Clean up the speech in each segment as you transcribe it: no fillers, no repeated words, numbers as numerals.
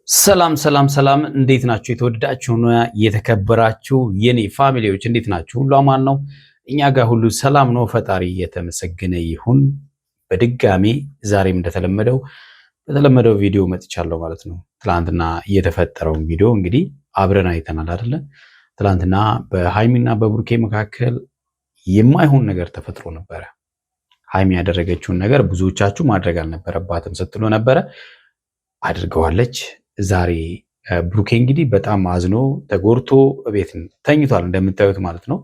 ሰላም እንዴት ናችሁ? የተወደዳችሁና የተከበራችሁ የኔ ፋሚሊዎች እንዴት ናችሁ? ሁሉ አማን ነው? እኛ ጋር ሁሉ ሰላም ነው። ፈጣሪ የተመሰገነ ይሁን። በድጋሚ ዛሬም እንደተለመደው በተለመደው ቪዲዮ መጥቻለሁ ማለት ነው። ትላንትና የተፈጠረውን ቪዲዮ እንግዲህ አብረን አይተናል አይደለ? ትላንትና በሃይሚና በብሩኬ መካከል የማይሆን ነገር ተፈጥሮ ነበረ። ሃይሚ ያደረገችውን ነገር ብዙዎቻችሁ ማድረግ አልነበረባትም ስትሉ ነበረ። አድርገዋለች። ዛሬ ብሩኬ እንግዲህ በጣም አዝኖ ተጎርቶ ቤት ተኝቷል እንደምታዩት ማለት ነው።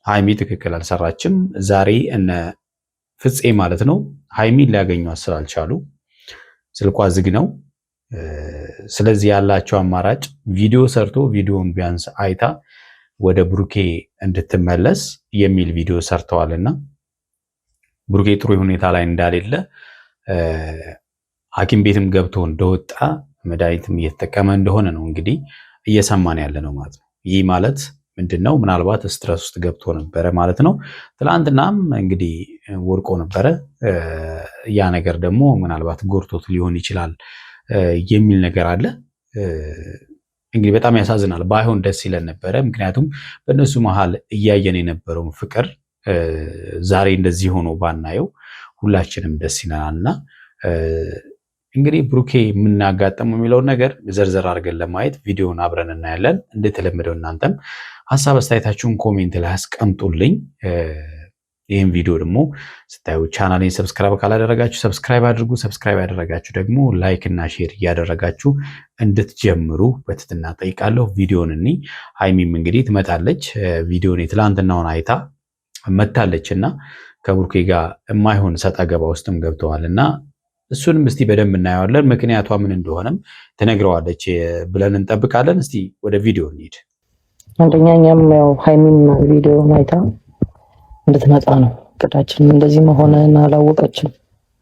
ሃይሚ ትክክል አልሰራችም። ዛሬ እነ ፍፄ ማለት ነው ሃይሚን ሊያገኟት ስላልቻሉ ስልኳ ዝግ ነው። ስለዚህ ያላቸው አማራጭ ቪዲዮ ሰርቶ ቪዲዮን ቢያንስ አይታ ወደ ብሩኬ እንድትመለስ የሚል ቪዲዮ ሰርተዋልና ብሩኬ ጥሩ ሁኔታ ላይ እንዳሌለ ሐኪም ቤትም ገብቶ እንደወጣ መድኃኒትም እየተጠቀመ እንደሆነ ነው እንግዲህ እየሰማን ያለ ነው ማለት ነው። ይህ ማለት ምንድነው? ምናልባት ስትረስ ውስጥ ገብቶ ነበረ ማለት ነው። ትላንትናም እንግዲህ ወርቆ ነበረ። ያ ነገር ደግሞ ምናልባት ጎርቶት ሊሆን ይችላል የሚል ነገር አለ። እንግዲህ በጣም ያሳዝናል። ባይሆን ደስ ይለን ነበረ። ምክንያቱም በእነሱ መሀል እያየን የነበረውን ፍቅር ዛሬ እንደዚህ ሆኖ ባናየው ሁላችንም ደስ ይለናልና እንግዲህ ብሩኬ የምናጋጠመው የሚለውን ነገር ዘርዘር አድርገን ለማየት ቪዲዮውን አብረን እናያለን። እንደተለመደው እናንተም ሀሳብ አስተያየታችሁን ኮሜንት ላይ አስቀምጡልኝ። ይህን ቪዲዮ ደግሞ ስታዩ ቻናሌን ሰብስክራይብ ካላደረጋችሁ ሰብስክራይብ አድርጉ። ሰብስክራይብ ያደረጋችሁ ደግሞ ላይክ እና ሼር እያደረጋችሁ እንድትጀምሩ በትህትና ጠይቃለሁ። ቪዲዮን እኒ ሃይሚም እንግዲህ ትመጣለች። ቪዲዮን የትላንትናውን አይታ መታለች እና ከብሩኬ ጋር የማይሆን ሰጣ ገባ ውስጥም ገብተዋል እና እሱንም እስቲ በደንብ እናየዋለን። ምክንያቷ ምን እንደሆነም ትነግረዋለች ብለን እንጠብቃለን። እስቲ ወደ ቪዲዮ እንሂድ። አንደኛኛም ያው ሃይሚን ቪዲዮ አይታ እንድትመጣ ነው እቅዳችን። እንደዚህ መሆንን አላወቀችም።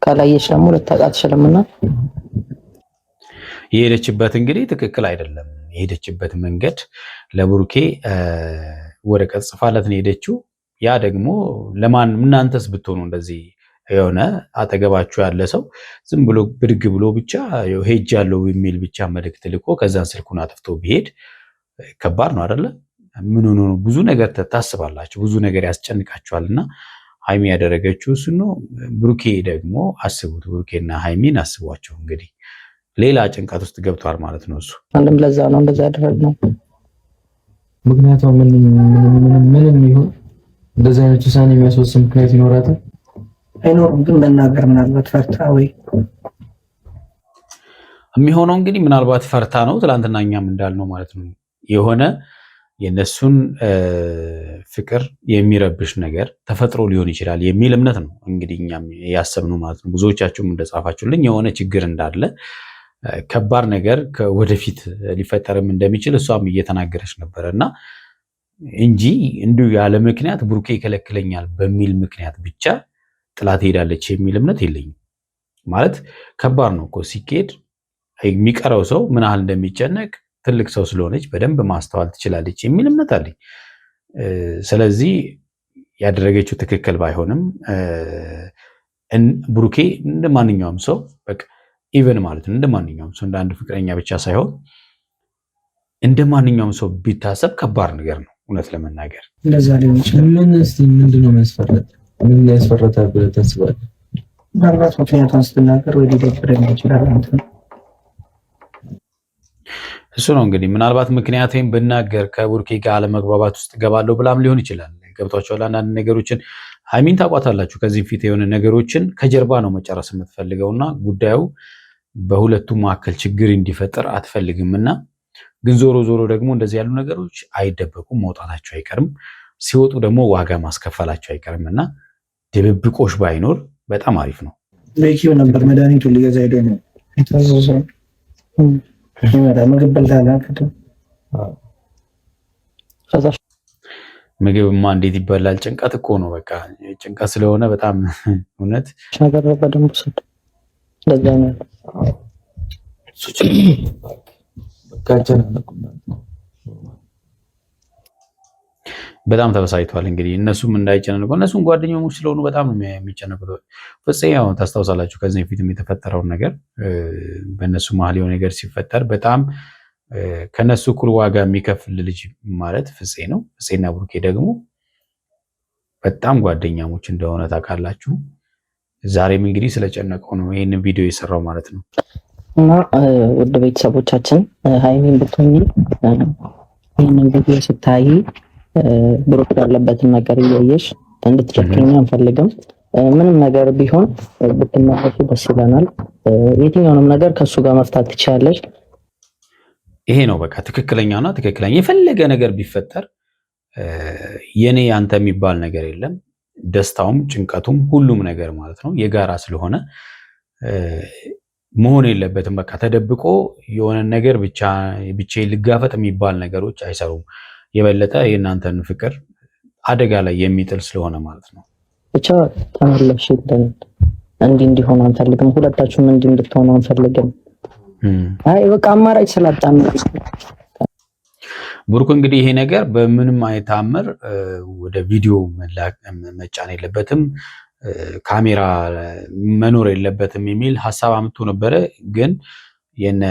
ካላየች ደግሞ ልታውቅ አትችልምና የሄደችበት እንግዲህ ትክክል አይደለም። የሄደችበት መንገድ ለብሩኬ ወረቀት ጽፋለት ነው የሄደችው። ያ ደግሞ ለማን እናንተስ ብትሆኑ እንደዚህ የሆነ አጠገባችሁ ያለ ሰው ዝም ብሎ ብድግ ብሎ ብቻ ሄጃለሁ የሚል ብቻ መልእክት ልኮ ከዛን ስልኩን አጥፍቶ ቢሄድ ከባድ ነው አይደለ? ምን ሆኖ ነው? ብዙ ነገር ታስባላችሁ፣ ብዙ ነገር ያስጨንቃችኋልና ሃይሚ ያደረገችው እሱ ነው። ብሩኬ ደግሞ አስቡት፣ ብሩኬና ሃይሚን አስቧቸው እንግዲህ ሌላ ጭንቀት ውስጥ ገብቷል ማለት ነው እሱ። አንድም ለዛ ነው እንደዛ ያደረግነው። ምክንያቱም ምንም ይሁን እንደዚህ አይነት ውሳኔ የሚያስወስን ምክንያት ይኖራታል አይኖርም። ግን መናገር ምናልባት ፈርታ ወይ የሚሆነው እንግዲህ ምናልባት ፈርታ ነው። ትላንትና እኛም እንዳልነው ማለት ነው የሆነ የነሱን ፍቅር የሚረብሽ ነገር ተፈጥሮ ሊሆን ይችላል የሚል እምነት ነው እንግዲህ እኛም ያሰብነው ማለት ነው። ብዙዎቻችሁም እንደጻፋችሁልኝ የሆነ ችግር እንዳለ ከባድ ነገር ወደፊት ሊፈጠርም እንደሚችል እሷም እየተናገረች ነበረ እና እንጂ እንዲሁ ያለ ምክንያት ብሩኬ ይከለክለኛል በሚል ምክንያት ብቻ ጥላት ሄዳለች የሚል እምነት የለኝም። ማለት ከባድ ነው እኮ ሲኬድ የሚቀረው ሰው ምን ያህል እንደሚጨነቅ ትልቅ ሰው ስለሆነች በደንብ ማስተዋል ትችላለች የሚል እምነት አለኝ። ስለዚህ ያደረገችው ትክክል ባይሆንም ብሩኬ እንደ ማንኛውም ሰው በቃ ኢቨን ማለት ነው እንደ ማንኛውም ሰው እንደ አንድ ፍቅረኛ ብቻ ሳይሆን እንደ ማንኛውም ሰው ቢታሰብ ከባድ ነገር ነው እውነት ለመናገር። እንደዛ ሊሆን ይችላል። ምንድነው የሚያስፈራት? ምን ያስፈራታል ብለህ ታስባለህ? ምናልባት ምክንያቱም ስትናገር ወይ ሊደብረኝ ይችላል ማለት ነው። እሱ ነው እንግዲህ ምናልባት ምክንያቱም ብናገር ከብሩኬ ጋር አለመግባባት ውስጥ ገባለሁ ብላም ሊሆን ይችላል። ገብቷቸዋል። አንዳንድ ነገሮችን ሃይሚን ታውቋታላችሁ። ከዚህ ፊት የሆነ ነገሮችን ከጀርባ ነው መጨረስ የምትፈልገውና ጉዳዩ በሁለቱም መካከል ችግር እንዲፈጠር አትፈልግምና ግን ዞሮ ዞሮ ደግሞ እንደዚህ ያሉ ነገሮች አይደበቁም፣ መውጣታቸው አይቀርም። ሲወጡ ደግሞ ዋጋ ማስከፈላቸው አይቀርምና ድብብቆሽ ባይኖር በጣም አሪፍ ነው። ለኪው ነበር መድኃኒቱን ሊገዛ ሄዶ ነው የታዘዘው። ምግብ በልታለህ? ምግብማ እንዴት ይበላል? ጭንቀት እኮ ነው። በቃ ጭንቀት ስለሆነ በጣም እውነት ነገር በደንብ ሰጥ ለዛ ነው በጣም ተበሳጭቷል። እንግዲህ እነሱም እንዳይጨነቁ እነሱም ጓደኛሞች ስለሆኑ በጣም ነው የሚጨነቁት። ፍፄ ያው ታስታውሳላችሁ ከዚህ በፊትም የተፈጠረውን ነገር በእነሱ መሀል የሆነ ነገር ሲፈጠር በጣም ከነሱ እኩል ዋጋ የሚከፍል ልጅ ማለት ፍፄ ነው። ፍፄና ብሩኬ ደግሞ በጣም ጓደኛሞች እንደሆነ ታውቃላችሁ። ዛሬም እንግዲህ ስለጨነቀው ነው ይህንን ቪዲዮ የሰራው ማለት ነው። እና ውድ ቤተሰቦቻችን ሀይሚን ብትሆኚ ይህንን ቪዲዮ ስታይ ብሩክ ያለበትን ነገር እያየሽ እንድትጨክኝ አንፈልግም። ምንም ነገር ቢሆን ብትመለሺ ደስ ይለናል። የትኛውንም ነገር ከሱ ጋር መፍታት ትችላለሽ። ይሄ ነው በቃ ትክክለኛና ትክክለኛ። የፈለገ ነገር ቢፈጠር የኔ አንተ የሚባል ነገር የለም። ደስታውም ጭንቀቱም ሁሉም ነገር ማለት ነው የጋራ ስለሆነ መሆን የለበትም። በቃ ተደብቆ የሆነ ነገር ብቻ ልጋፈጥ የሚባል ነገሮች አይሰሩም። የበለጠ የእናንተን ፍቅር አደጋ ላይ የሚጥል ስለሆነ ማለት ነው። ብቻ ተመለሽ እንዲሆን አንፈልግም። ሁለታችሁም እንድትሆኑ አንፈልግም። አይ በቃ አማራጭ ስላጣን ብሩክ እንግዲህ ይሄ ነገር በምንም አይነት ተአምር ወደ ቪዲዮ መጫን የለበትም፣ ካሜራ መኖር የለበትም የሚል ሀሳብ አምጥቶ ነበረ። ግን የነ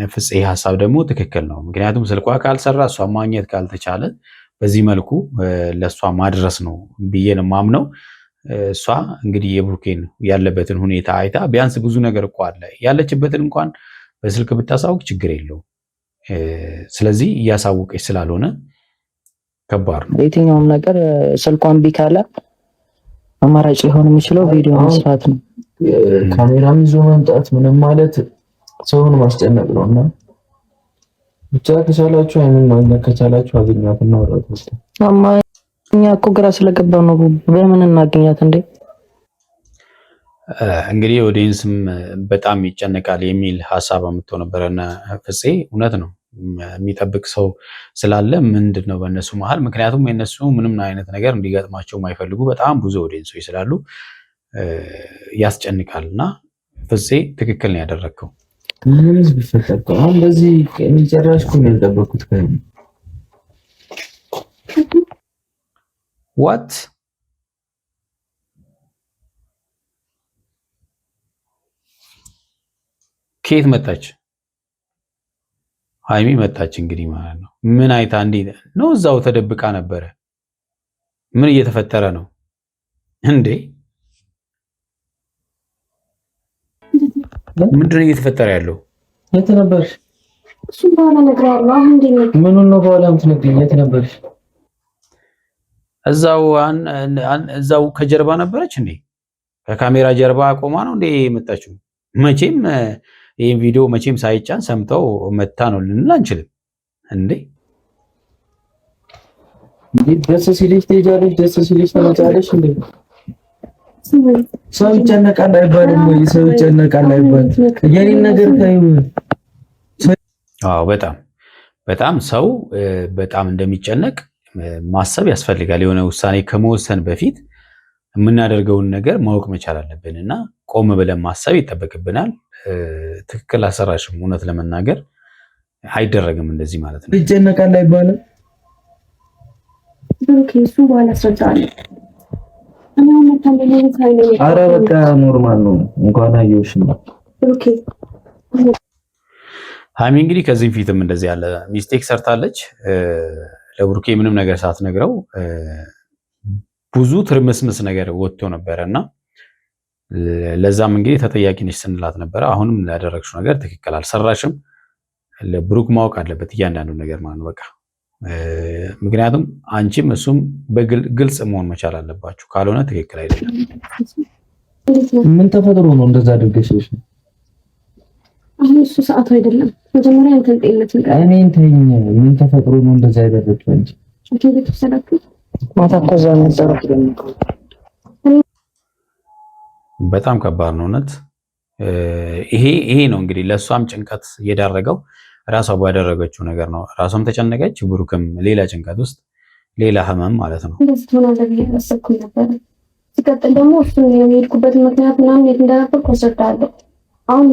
ፍፄ ሀሳብ ደግሞ ትክክል ነው። ምክንያቱም ስልኳ ካልሰራ እሷ ማግኘት ካልተቻለ በዚህ መልኩ ለእሷ ማድረስ ነው ብዬ ነው የማምነው። እሷ እንግዲህ የብሩኬን ያለበትን ሁኔታ አይታ ቢያንስ ብዙ ነገር እኮ አለ ያለችበትን እንኳን በስልክ ብታሳውቅ ችግር የለውም። ስለዚህ እያሳወቀች ስላልሆነ ከባድ ነው። የትኛውም ነገር ስልኳን ቢካለ አማራጭ ሊሆን የሚችለው ቪዲዮ መስራት ነው። ካሜራም ይዞ መምጣት ምንም ማለት ሰውን ማስጨነቅ ነው። እና ብቻ ከቻላችሁ አይምን ማግኘት ከቻላችሁ አግኛት እና ወጣት ውስጥ እኛ እኮ ግራ ስለገባው ነው። በምን እናገኛት እንዴ? እንግዲህ ኦዲየንስም በጣም ይጨነቃል የሚል ሀሳብ አምጥቶ ነበረና ፍፄ እውነት ነው። የሚጠብቅ ሰው ስላለ ምንድን ነው በእነሱ መሀል፣ ምክንያቱም የነሱ ምንም አይነት ነገር እንዲገጥማቸው የማይፈልጉ በጣም ብዙ ኦዲየንሶች ስላሉ ያስጨንቃል። እና ፍፄ ትክክል ነው ያደረግከው። ምን ቢፈጠር አሁን በዚህ ጨራሽ እኮ ነው ያልጠበኩት። ዋት ከየት መጣች? ሀይሚ መጣች እንግዲህ ማለት ነው። ምን አይታ እንዴት ነው? እዛው ተደብቃ ነበረ። ምን እየተፈጠረ ነው እንዴ? ምንድን ነው እየተፈጠረ ያለው? የት ነበርሽ? እሱ በኋላ እነግርሃለሁ። አሁን እንዴት ነው? ምኑን ነው በኋላ የምትነግሪኝ? የት ነበርሽ? እዛው ከጀርባ ነበረች እንዴ? ከካሜራ ጀርባ ቆማ ነው እንዴ የመጣችው? መቼም ይህን ቪዲዮ መቼም ሳይጫን ሰምተው መታ ነው ልንል አንችልም እንዴ? ደስ ሲልሽ ትሄጃለሽ፣ ደስ ሲልሽ ትመጫለሽ እንዴ? ሰው ይጨነቃል አይባልም ወይ? ሰው ይጨነቃል አይባልም? የኔን ነገር ታዩ። አዎ በጣም ሰው በጣም እንደሚጨነቅ ማሰብ ያስፈልጋል። የሆነ ውሳኔ ከመወሰን በፊት የምናደርገውን ነገር ማወቅ መቻል አለብን እና ቆም ብለን ማሰብ ይጠበቅብናል። ትክክል አሰራሽም። እውነት ለመናገር አይደረግም እንደዚህ ማለት ነው። ይጨነቃል አይባልም። ኦኬ እሱ በኋላ አስረዳለሁ። ኧረ በቃ ኖርማል ነው። እንኳን አየሁሽ ነው። ኦኬ ሀይሚ እንግዲህ ከዚህ ፊትም እንደዚህ ያለ ሚስቴክ ሰርታለች። ለብሩኬ ምንም ነገር ሳትነግረው ብዙ ትርምስምስ ነገር ወጥቶ ነበረ እና ለዛም እንግዲህ ተጠያቂ ነች ስንላት ነበረ። አሁንም ላደረግሽው ነገር ትክክል አልሰራሽም። ለብሩክ ማወቅ አለበት እያንዳንዱ ነገር ማለት ነው። በቃ ምክንያቱም አንቺም እሱም በግልጽ መሆን መቻል አለባችሁ። ካልሆነ ትክክል አይደለም። ምን ተፈጥሮ ነው እንደዛ አድርገሽ? አሁን እሱ ሰዓቱ አይደለም። መጀመሪያ አንተን ጤንነት ንገረኝ። እኔን ተይኝ። ምን ተፈጥሮ ነው እንደዛ ያደረግሽው? አንቺ ቤት ወሰዳችሁ ማታ እኮ እዛ ነበረ። በጣም ከባድ ነው እውነት። ይሄ ነው እንግዲህ ለእሷም ጭንቀት እየዳረገው ራሷ ባደረገችው ነገር ነው። ራሷም ተጨነቀች፣ ብሩክም ሌላ ጭንቀት ውስጥ ሌላ ህመም ማለት ነው። እንደዚህ ትሆናለህ ብዬ አላሰብኩም ነበር። ሲቀጥል ደግሞ እሱን የሄድኩበትን ምክንያት ምናምን የት እንደነበርኩ አስረዳለሁ። አሁን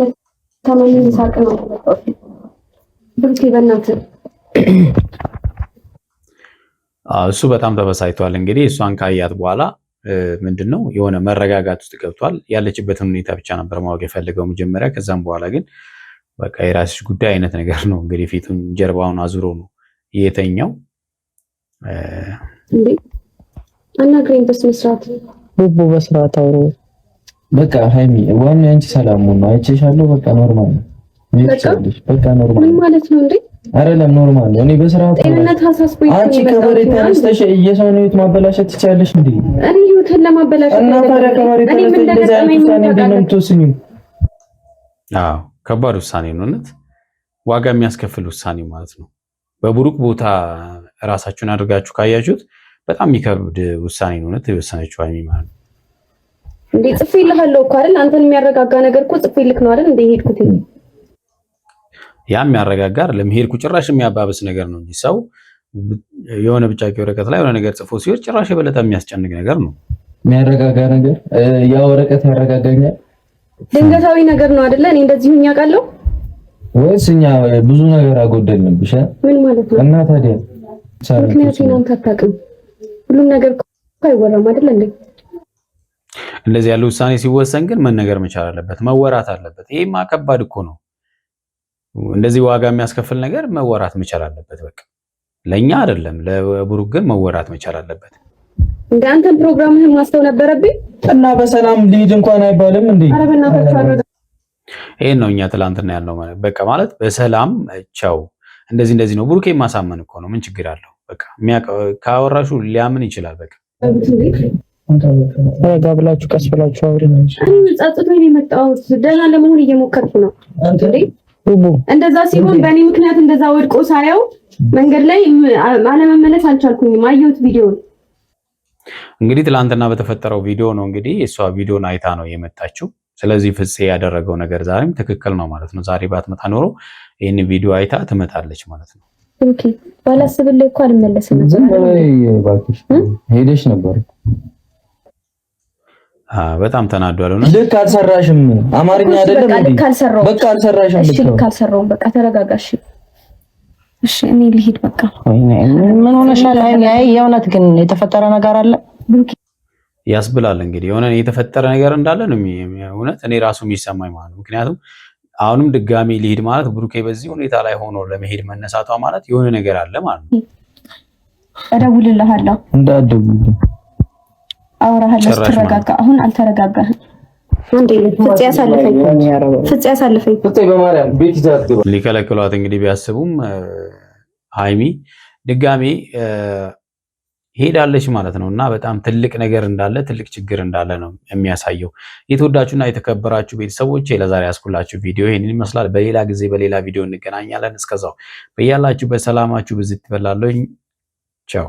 ተመልሼ ሳቅ ነው የመጣሁት። ብሩኬ በእናትህ እሱ በጣም ተበሳይቷል። እንግዲህ እሷን ካያት በኋላ ምንድነው የሆነ መረጋጋት ውስጥ ገብቷል። ያለችበትን ሁኔታ ብቻ ነበር ማወቅ የፈለገው መጀመሪያ። ከዛም በኋላ ግን በቃ የራስሽ ጉዳይ አይነት ነገር ነው እንግዲህ ፊቱን ጀርባውን አዙሮ ነው የተኛው። እንዴ አናግረኝ በስነ ስርዓት ቡቡ በስርዓት አውሮ በቃ ሃይሚ ዋናው አንቺ ሰላም ነው። አይቼሻለሁ። በቃ ኖርማል ነው። በቃ ኖርማል ምን ማለት ነው እንዴ? አይደለም ኖርማል ነው። እኔ በስርዓት ጤንነት ሀሳስቦኝ አንቺ ከበሬት ተነስተሽ የሰውን ህይወት ማበላሸት ትችያለሽ እንዴ? እኔ ህይወትን ለማበላሸት እና ታዲያ ከበሬት ተነስተሽ እንደዛ አይነት ውሳኔ እንዴት ነው የምትወስኚው? አዎ ከባድ ውሳኔ ነው እውነት፣ ዋጋ የሚያስከፍል ውሳኔ ማለት ነው። በብሩክ ቦታ ራሳችሁን አድርጋችሁ ካያችሁት በጣም የሚከብድ ውሳኔ ነው እውነት የወሰነችው ሃይሚ ማለት ነው። እንዴ ጽፌልሃለሁ እኮ አይደል? አንተን የሚያረጋጋ ነገር እኮ ጽፌልክ ነው አይደል? እንደ ሄድኩት ያ የሚያረጋጋ አይደለም፣ ሄድኩ ጭራሽ የሚያባብስ ነገር ነው እንጂ ሰው የሆነ ብጫቂ ወረቀት ላይ የሆነ ነገር ጽፎ ሲወር ጭራሽ የበለጠ የሚያስጨንቅ ነገር ነው። የሚያረጋጋ ነገር ያ ወረቀት ያረጋጋኛል። ድንገታዊ ነገር ነው አይደለ? እኔ እንደዚህ ሁኛ ቃለው ወይስ እኛ ብዙ ነገር አጎደልንብሽ? ምን ማለት ነው? እና ታዲያ ምክንያቱም አንተ አታውቅም። ሁሉም ነገር እኮ አይወራም አይደል እንዴ? እንደዚህ ያለ ውሳኔ ሲወሰን ግን መነገር መቻል አለበት፣ መወራት አለበት። ይሄማ ከባድ እኮ ነው። እንደዚህ ዋጋ የሚያስከፍል ነገር መወራት መቻል አለበት። በቃ ለኛ አይደለም ለብሩክ ግን መወራት መቻል አለበት። እንደ አንተን ፕሮግራምህን ማስተው ነበረብኝ እና በሰላም ልሂድ እንኳን አይባልም እንዴ? ኧረ በእናትህ አረጋ። ይሄን ነው እኛ ትላንትና ያልነው ማለት በቃ ማለት በሰላም ቻው፣ እንደዚህ ነው። ብሩኬ ማሳመን እኮ ነው። ምን ችግር አለው? በቃ ካወራሹ ሊያምን ይችላል። በቃ ረጋ ብላችሁ ቀስ ብላችሁ አውሪ። እኔ ጸጥቶኝ ነው የመጣሁት። ደህና ለመሆን እየሞከርኩ ነው እንዴ። እንደዛ ሲሆን በእኔ ምክንያት እንደዛ ወድቆ ሳየው መንገድ ላይ አለመመለስ አልቻልኩኝም። አየሁት ቪዲዮውን። እንግዲህ ትላንትና በተፈጠረው ቪዲዮ ነው እንግዲህ እሷ ቪዲዮን አይታ ነው የመጣችው። ስለዚህ ፍፄ ያደረገው ነገር ዛሬም ትክክል ነው ማለት ነው። ዛሬ ባትመጣ ኖሮ ይህን ቪዲዮ አይታ ትመጣለች ማለት ነው። ኦኬ ባላስብልህ እኮ አልመለስም ነበር። ሄደሽ ነበር። በጣም ተናዷል ነው። ልክ አልሰራሽም። አማርኛ አይደለም እንዴ? ልክ አልሰራሁም። በቃ አልሰራሽም። እሺ ልክ አልሰራሁም። በቃ ተረጋጋሽ። እሺ እኔ ልሂድ በቃ። ምን ሆነሻል? አይ የእውነት ግን የተፈጠረ ነገር አለ ያስብላል። እንግዲህ የሆነ የተፈጠረ ነገር እንዳለ ነው እውነት እኔ ራሱ የሚሰማኝ ማለት ነው። ምክንያቱም አሁንም ድጋሚ ሊሄድ ማለት ብሩኬ በዚህ ሁኔታ ላይ ሆኖ ለመሄድ መነሳቷ ማለት የሆነ ነገር አለ ማለት ነው። እደውልልሃለሁ። እንዳትደውልልኝ አወራሃለሁ ስትረጋጋ። አሁን አልተረጋጋህም እንዴ? ፍፄ ያሳልፈኝ። ፍፄ በማርያም ቤት ይዛት ገባ። ሊከለክሏት እንግዲህ ቢያስቡም ሃይሚ ድጋሚ ሄዳለች ማለት ነው። እና በጣም ትልቅ ነገር እንዳለ ትልቅ ችግር እንዳለ ነው የሚያሳየው። የተወዳችሁና የተከበራችሁ ቤተሰቦች ለዛሬ ያስኩላችሁ ቪዲዮ ይሄንን ይመስላል። በሌላ ጊዜ በሌላ ቪዲዮ እንገናኛለን። እስከዛው በያላችሁ በሰላማችሁ ብዝት ይበላለኝ። ቻው